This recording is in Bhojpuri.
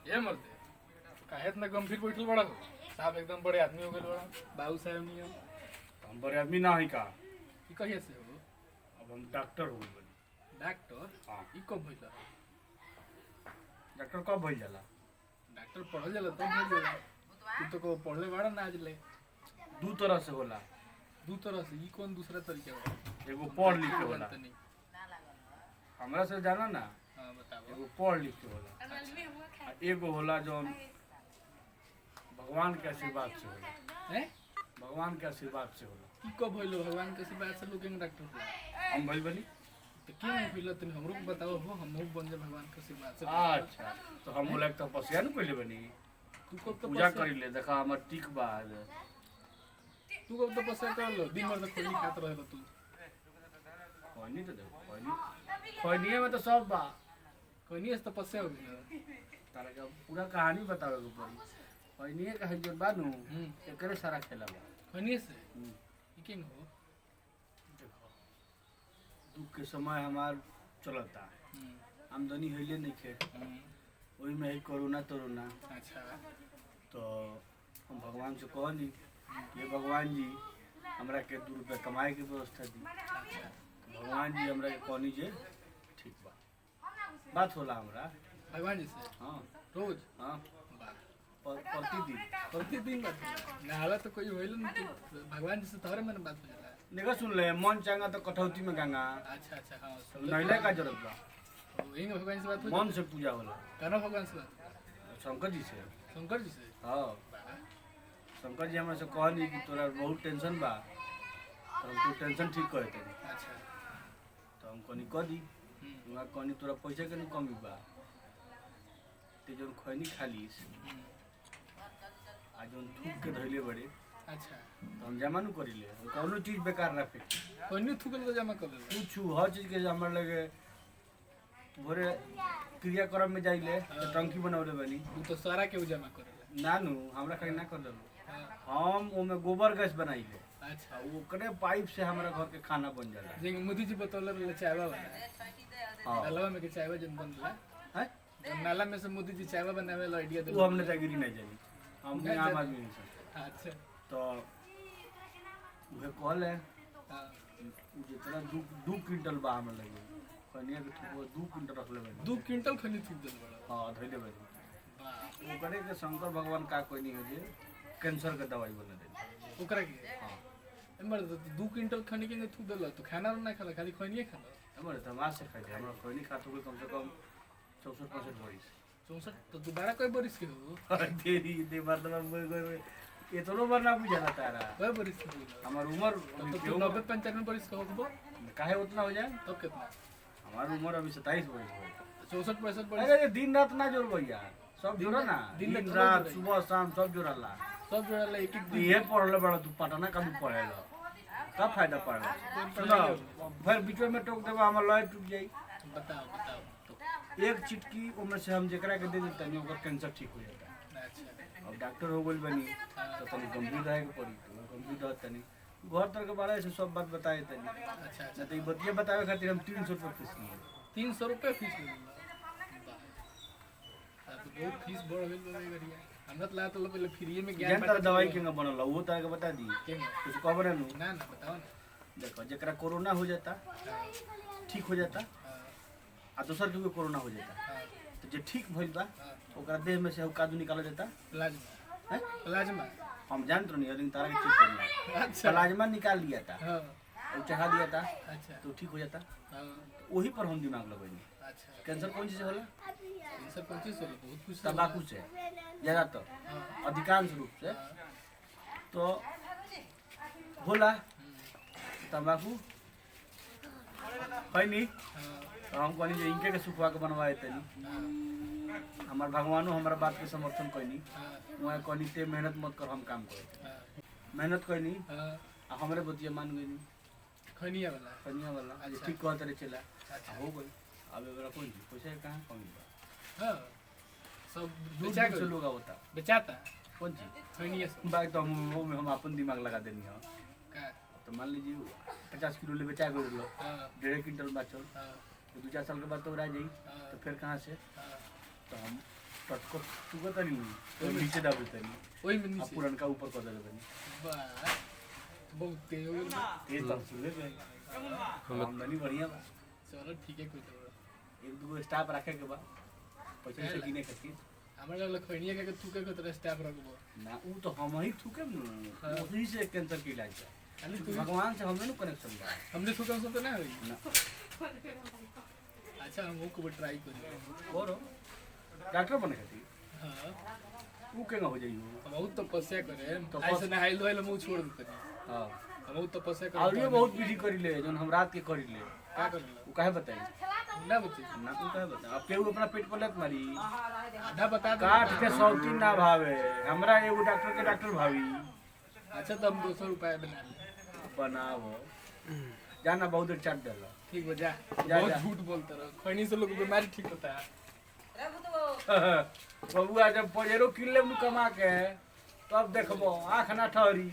ये मरते काहे इतना गंभीर बैठल बड़ा हो साहब एकदम बड़े आदमी हो गए बड़ा बाबू साहब नहीं हो हम बड़े आदमी ना है का। ई कहिए से हो अब हम डॉक्टर हो गए। डॉक्टर हाँ। ई कब भइला डॉक्टर कब भइल जाला? डॉक्टर पढ़ल जाला तब भइल जाला तू तो को पढ़ले बड़ा ना आज ले दू तरह से होला। दू तरह से ई कौन दूसरा तरीका बा एगो पढ़ लिख के होला, तनी हमरा से जाना ना। हां बताओ एगो पढ़ लिख के होला आ एगो होला जो भगवान के आशीर्वाद से होला। हैं भगवान के आशीर्वाद से होला। ई कब भइल भगवान के आशीर्वाद से लोग के डॉक्टर होला हम भइल बनी। तो क्यों नहीं भइल तनी हमरो को बताओ हो हम लोग बन जा भगवान के आशीर्वाद से अच्छा तो हम बोला एक तपस्या न कइले बनी। तू कब तो पूजा करिले, देखा हमर टिक बा। तू कब तो तपस्या कर लो दिन भर तो खोली खात रहल तू खैनी तो देखो खैनी में तो सब बा। कोई तपस्या हो गई तारा के पूरा कहानी बतावे के पड़ी। खैनी कहे जो बानू एकरे सारा खेला बा। कोई से ई के हो देखो दुख के समय हमार चलता, आमदनी हइले नहीं खे, वही में है कोरोना तोरोना। अच्छा तो हम भगवान से कहनी ये भगवान जी हमरा के 2 रुपया कमाए के व्यवस्था दी। तो भगवान जी हमरा के कहनी जे ठीक बा। बात होला हमरा। भगवान जी से हाँ रोज हाँ बात प्रतिदिन प्रतिदिन बात नहाला तो कोई होइल नहीं तो भगवान जी से तोहरे में बात हो जाला निका सुन ले मन चांगा तो कठौती में गंगा। अच्छा अच्छा हां नहिले का जरूरत बा। इन भगवान से बात हो मन से पूजा होला। काना भगवान से बात शंकर जी से। शंकर जी से हाँ शंकर जी हमरा से कहनी कि तोरा बहुत टेंशन बा तो हम तो टेंशन ठीक करे तनी। अच्छा तो हम कहनी कह दी। वहाँ कहनी तोरा पैसा के नहीं कमी बा ते जौन खैनी खालीस आ जौन थूक के धइले बड़े अच्छा तो हम जमा नहीं करिले। हम कौनो चीज बेकार ना फेंकी। कोई थुकल तो जमा कर ले कुछ हर चीज के हमरा लगे भोरे क्रियाक्रम में जाइले तो टंकी बनौले बनी। तू तो सारा के जमा कर ले नानू हमरा कहीं ना कर देलो। हम ओमे गोबर गैस बनाइले। अच्छा ओकरे पाइप से हमरा घर के खाना बन जाला। जे मोदी जी बतौले रहे चायवा वाला हाँ नाला में के चायवा जन बनला हैं? जब नाला में से मोदी जी चायवा बनावे ला आइडिया वो हमने जागिरी नहीं जानी। हम नहीं आम जानी। आदमी नहीं सब। अच्छा तो उहे कहले हां जितना 2 क्विंटल बा हमरा लगे कनिया के ठुको 2 क्विंटल रख लेबे। 2 क्विंटल खनी थुक दे बड़ा हां धइले बे। वाह ओकरे के शंकर भगवान का कोई नहीं है जे कैंसर के दवाई बना दे। ओकरा के हां हमर 2 क्विंटल खनी के थुक देला तो खाना ना खाला खाली खनिए खाला हमरे तमाश से खाई हमरा कोई नहीं खातो कम से कम 64-65 वर्ष। 64 तो दोबारा कोई बरिस के हो तेरी दे मतलब इतनो बार ना बुझाला तारा। कोई बरिस के हो हमार उम्र तो तू 90-95 बरिस का होबो काहे उतना हो जाए? तब कितना हमार उम्र अभी 27 वर्ष है। 64-65 बरिस अरे दिन रात ना जोड़ भैया सब जोड़ा ना। दिन दिन रात रात जोड़े। सुबह शाम सब जोड़ला। सब जोड़ा ला एक तू ये पढ़ले बड़ा तू पटना का तू पढ़ेला का फायदा पड़ला? सुनो फिर बीच में टोक देबा हमर लय टूट जाई। बताओ बताओ तो एक चिटकी उम्र से हम जेकरा के दे देता नहीं ओकर कैंसर ठीक हो जाता। अच्छा अब डॉक्टर हो गइल बनी तो तनी गंभीर रहे के पड़ी। तो गंभीर रहत तनी घर तर के बारे से सब बात बताए तनी। अच्छा अच्छा ना तो ई बतिया बतावे खातिर हम 300 रुपया फीस लिए। 300 रुपये फीस ले तो बहुत फीस बढ़ गेल बा गरिया हमरा तो लागत पहले फ्री में ज्ञान जनता दवाई के बनल वो तरह के बता दी के कुछ खबर है नु। ना ना बताओ ना देखो जेकरा कोरोना हो जाता ठीक हो जाता आ दोसर के कोरोना हो जाता तो जे ठीक भइल बा ओकरा देह में से कादू निकाला जाता। प्लाज्मा हैं? प्लाज्मा हम जानत नहीं लेकिन तारा के ठीक करना अच्छा प्लाज्मा निकाल लिया था हां और चढ़ा दिया था अच्छा तो ठीक हो जाता। हां वही पर हम दिमाग लगैनी। अच्छा कैंसर कौन चीज से होला? 325 वाला बहुत कुछ तंबाकू से ज्यादातर अधिकांश रूप से तो होला तंबाकू है नहीं। तो हम कहनी जे इनके के सुखवा के बनवाए तनी हमार भगवानो हमारा बात के समर्थन कैनी। वहाँ कहनी ते मेहनत मत कर हम काम करे मेहनत कैनी आ हमरे बतिया मान गई खनिया वाला कनिया वाला आज ठीक कहत रहे चला हो गई। अब एबरा कोई पैसा कहाँ कमी बा? हां सब दूर बेचा से के लोग आवता बेचाता कौन चीज खनिया से बात तो हम अपन दिमाग लगा देनी है। का तो मान लीजिए 50 किलो ले बेचा गए लो हां 1.5 क्विंटल बचल हां तो 2-4 साल के बाद तो रह जाई तो फिर कहाँ से? हां तो हम टटको तू को तनी तो नीचे दाबे तनी ओई में अब नीचे पुरन का ऊपर कर दे तनी वाह बहुत तेज हो गया तेज तब सुन ले आमदनी बढ़िया बा चलो ठीक है कोई तो एक दो स्टाफ रखे के बा पैसा से किने खातिर हमरा लग खैनिया के तू के तरह स्टाफ रखबो ना ऊ तो हम ही थूके न वही से कैंसर के इलाज है खाली तू भगवान से हमने कनेक्शन बा हमने सुकम सुन तो ना होई ना अच्छा हम को ट्राई करी और डॉक्टर बने खातिर हां ऊ केना हो जाइयो हम बहुत तपस्या करे तपस्या- ऐसे नहाइल धोइल मुंह छोड़ देते हां हम बहुत तपस्या करे और ये बहुत विधि करी ले जोन हम रात के करी ले का करला ऊ काहे बताई ना बच्चे ना ऊ काहे बताई अब केहू अपना पेट पर लत मारी आधा बता दो काट के सौतीन ना भावे हमरा एगो डॉक्टर के डॉक्टर भावी अच्छा तो हम 200 रुपया बना ले बनावो जाना बहुत देर चाट डाला ठीक हो जा जा, बहुत जा। झूठ बोलते रहो खैनी से लोग बीमारी ठीक होता है बबुआ जब पजेरो किन लेब कमा के तब देखबो आँख ना ठहरी